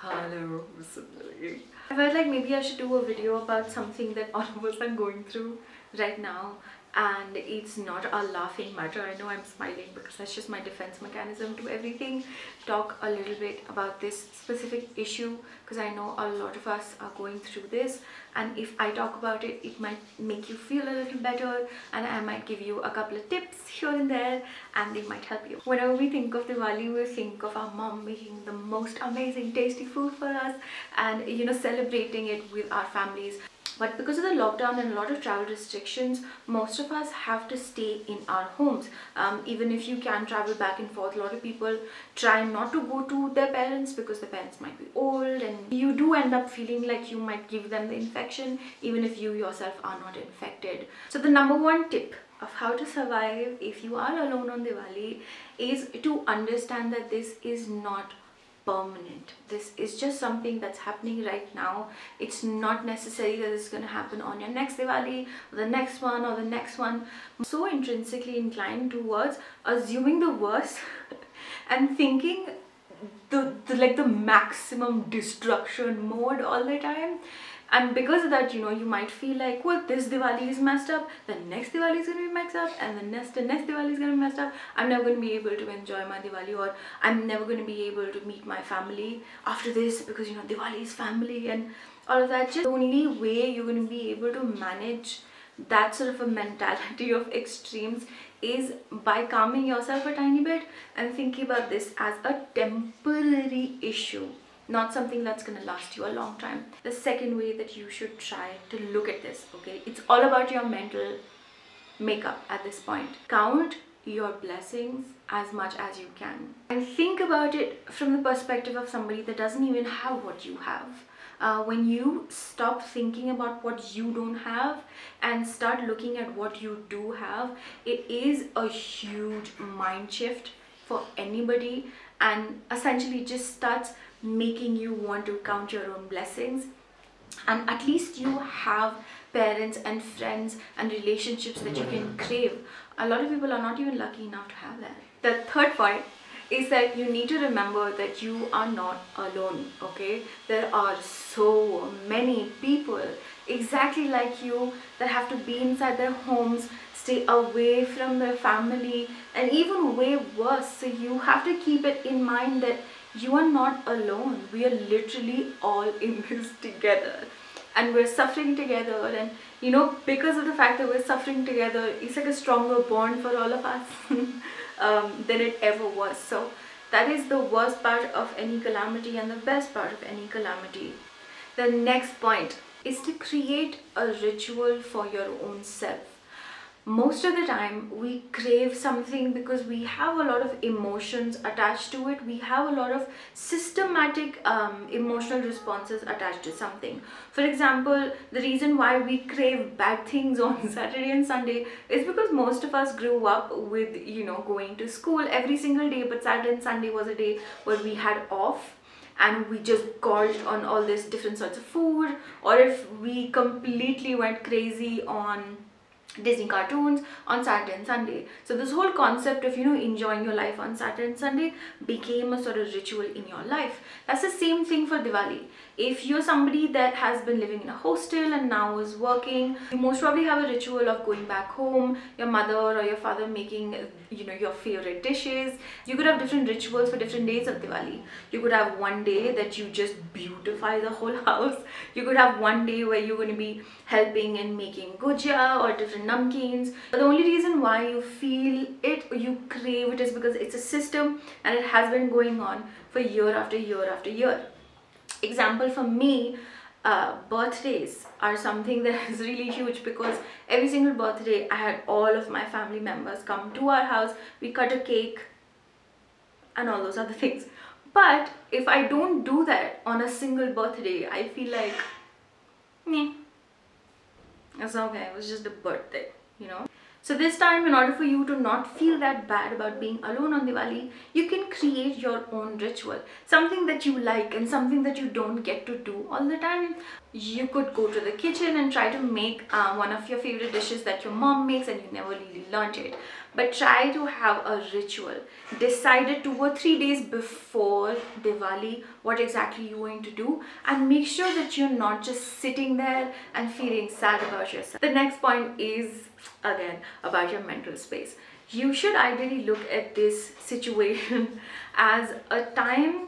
Hello, I felt like maybe I should do a video about something that all of us are going through right now, and it's not a laughing matter. I know I'm smiling because that's just my defense mechanism to everything. Talk a little bit about this specific issue because I know a lot of us are going through this, and if I talk about it, it might make you feel a little better, and I might give you a couple of tips here and there, and they might help you. Whenever we think of Diwali, we think of our mom making the most amazing tasty food for us and celebrating it with our families. But because of the lockdown and a lot of travel restrictions, most of us have to stay in our homes. Even if you can travel back and forth, a lot of people try not to go to their parents because the parents might be old, and you do end up feeling like you might give them the infection even if you yourself are not infected. So the number one tip of how to survive if you are alone on Diwali is to understand that this is not permanent. This is just something that's happening right now. It's not necessary that it's going to happen on your next Diwali or the next one or the next one. I'm so intrinsically inclined towards assuming the worst and thinking the maximum destruction mode all the time. And because of that, you might feel like, well, this Diwali is messed up, the next Diwali is going to be messed up, and the next Diwali is going to be messed up. I'm never going to be able to enjoy my Diwali, or I'm never going to be able to meet my family after this because, Diwali is family and all of that. Just the only way you're going to be able to manage that sort of a mentality of extremes is by calming yourself a tiny bit and thinking about this as a temporary issue, not something that's going to last you a long time. The second way that you should try to look at this, okay, it's all about your mental makeup at this point. Count your blessings as much as you can and think about it from the perspective of somebody that doesn't even have what you have. When you stop thinking about what you don't have and start looking at what you do have, it is a huge mind shift for anybody, and essentially just starts making you want to count your own blessings. And at least you have parents and friends and relationships that you can crave. A lot of people are not even lucky enough to have that. The third point is that you need to remember that you are not alone, okay? There are so many people exactly like you that have to be inside their homes, stay away from their family, and even way worse. So you have to keep it in mind that you are not alone. We are literally all in this together, and we're suffering together, and because of the fact that we're suffering together, it's like a stronger bond for all of us than it ever was. So that is the worst part of any calamity and the best part of any calamity. The next point is to create a ritual for your own self. Most of the time we crave something because we have a lot of emotions attached to it. We have a lot of systematic emotional responses attached to something. For example, the reason why we crave bad things on Saturday and Sunday is because most of us grew up with going to school every single day, but Saturday and Sunday was a day where we had off and we just gorged on all these different sorts of food, or if we completely went crazy on Disney cartoons on Saturday and Sunday. So this whole concept of enjoying your life on Saturday and Sunday became a sort of ritual in your life. That's the same thing for Diwali. If you're somebody that has been living in a hostel and now is working, you most probably have a ritual of going back home, your mother or your father making your favorite dishes. You could have different rituals for different days of Diwali. You could have one day that you just beautify the whole house. You could have one day where you're going to be helping and making gujia or different namkeens. But the only reason why you feel it or you crave it is because it's a system and it has been going on for year after year after year. Example for me, birthdays are something that is really huge because every single birthday I had all of my family members come to our house. We cut a cake and all those other things. But if I don't do that on a single birthday, I feel like, meh, it's okay, it was just a birthday, So this time, in order for you to not feel that bad about being alone on Diwali, you can create your own ritual. Something that you like and something that you don't get to do all the time. You could go to the kitchen and try to make one of your favorite dishes that your mom makes and you never really learned it. but try to have a ritual. Decide it 2 or 3 days before Diwali what exactly you're going to do, and make sure that you're not just sitting there and feeling sad about yourself. The next point is again about your mental space. You should ideally look at this situation as a time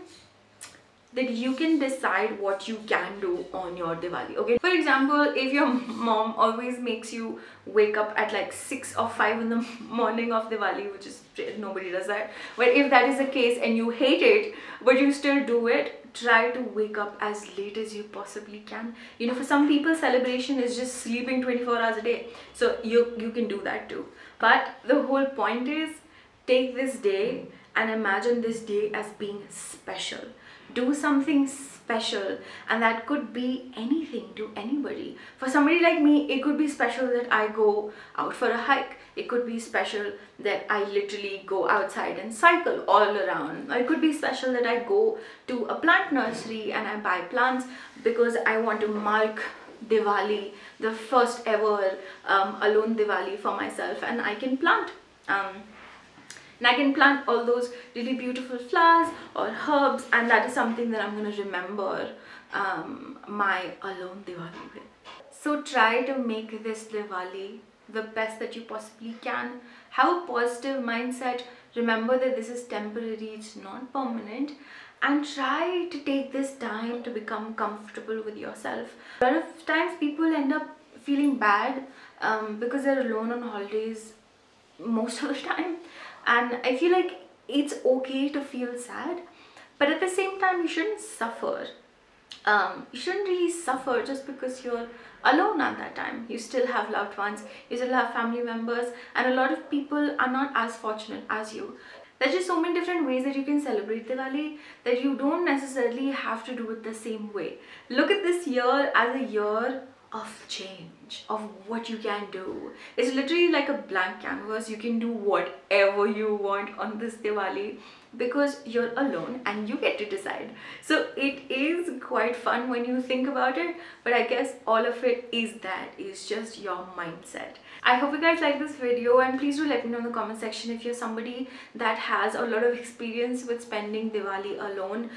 that you can decide what you can do on your Diwali. Okay, for example, if your mom always makes you wake up at like 6 or 5 in the morning of Diwali, which is, nobody does that, but if that is the case and you hate it but you still do it, try to wake up as late as you possibly can. You know, for some people celebration is just sleeping 24 hours a day, so you can do that too. But the whole point is, take this day and imagine this day as being special. Do something special, and that could be anything to anybody. For somebody like me, it could be special that I go out for a hike. It could be special that I literally go outside and cycle all around. Or it could be special that I go to a plant nursery and I buy plants because I want to mark Diwali, the first ever alone Diwali for myself, and I can plant. And I can plant all those really beautiful flowers or herbs, and that is something that I'm going to remember my alone Diwali with. So try to make this Diwali the best that you possibly can. Have a positive mindset. Remember that this is temporary, it's not permanent. And try to take this time to become comfortable with yourself. A lot of times people end up feeling bad because they're alone on holidays most of the time. And I feel like it's okay to feel sad, but at the same time you shouldn't suffer. You shouldn't really suffer just because you're alone at that time. You still have loved ones, you still have family members, and a lot of people are not as fortunate as you. There's just so many different ways that you can celebrate Diwali that you don't necessarily have to do it the same way. Look at this year as a year of change, of what you can do. It's literally like a blank canvas. You can do whatever you want on this Diwali because you're alone and you get to decide. So it is quite fun when you think about it, but I guess all of it is just your mindset. I hope you guys like this video, and please do let me know in the comment section if you're somebody that has a lot of experience with spending Diwali alone.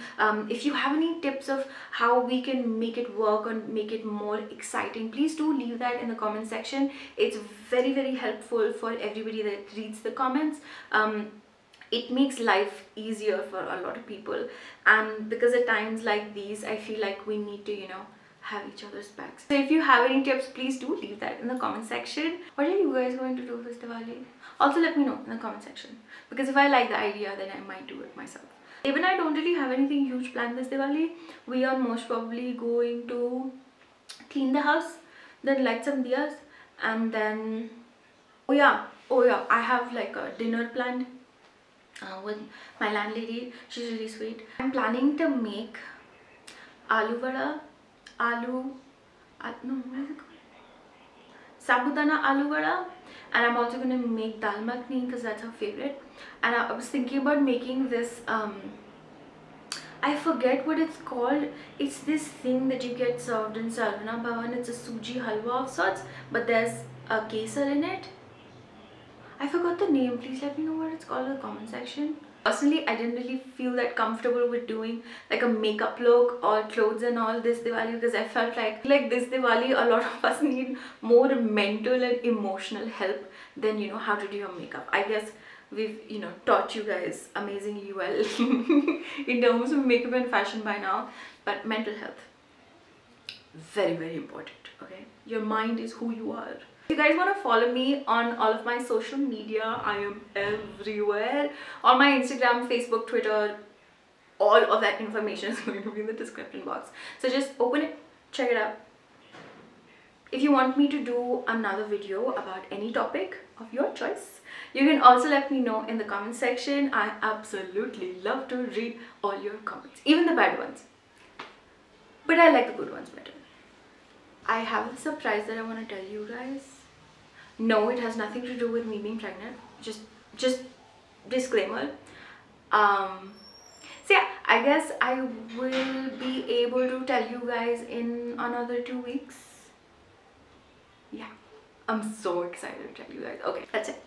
If you have any tips of how we can make it work or make it more exciting, please do leave that in the comment section. It's very, very helpful for everybody that reads the comments. It makes life easier for a lot of people, and because at times like these I feel like we need to, you know, have each other's backs. So if you have any tips, please do leave that in the comment section. What are you guys going to do this Diwali? Also let me know in the comment section, because if I like the idea then I might do it myself. Even I don't really have anything huge planned this Diwali. We are most probably going to clean the house, then light some diyas, and then oh yeah, I have like a dinner planned with my landlady. She's really sweet. I'm planning to make aloo vada, no, what is it called? Sabudana aloo vada, and I'm also gonna make dal makhni because that's her favorite. And I was thinking about making this I forget what it's called. It's this thing that you get served in Sarvana Bhavan. It's a suji halwa of sorts, but there's a kesar in it. I forgot the name. Please let me know what it's called in the comment section. Personally, I didn't really feel that comfortable with doing like a makeup look or clothes and all this Diwali, because I felt like this Diwali a lot of us need more mental and emotional help than, you know, how to do your makeup. I guess we've, you know, taught you guys amazingly well in terms of makeup and fashion by now, but mental health, very, very important. Okay, your mind is who you are. If you guys want to follow me on all of my social media, I am everywhere. On my Instagram, Facebook, Twitter, all of that information is going to be in the description box. So just open it, check it out. If you want me to do another video about any topic of your choice, you can also let me know in the comment section. I absolutely love to read all your comments, even the bad ones. But I like the good ones better. I have a surprise that I want to tell you guys. No, it has nothing to do with me being pregnant. Just disclaimer. So yeah, I guess I will be able to tell you guys in another 2 weeks. Yeah, I'm so excited to tell you guys. Okay, that's it.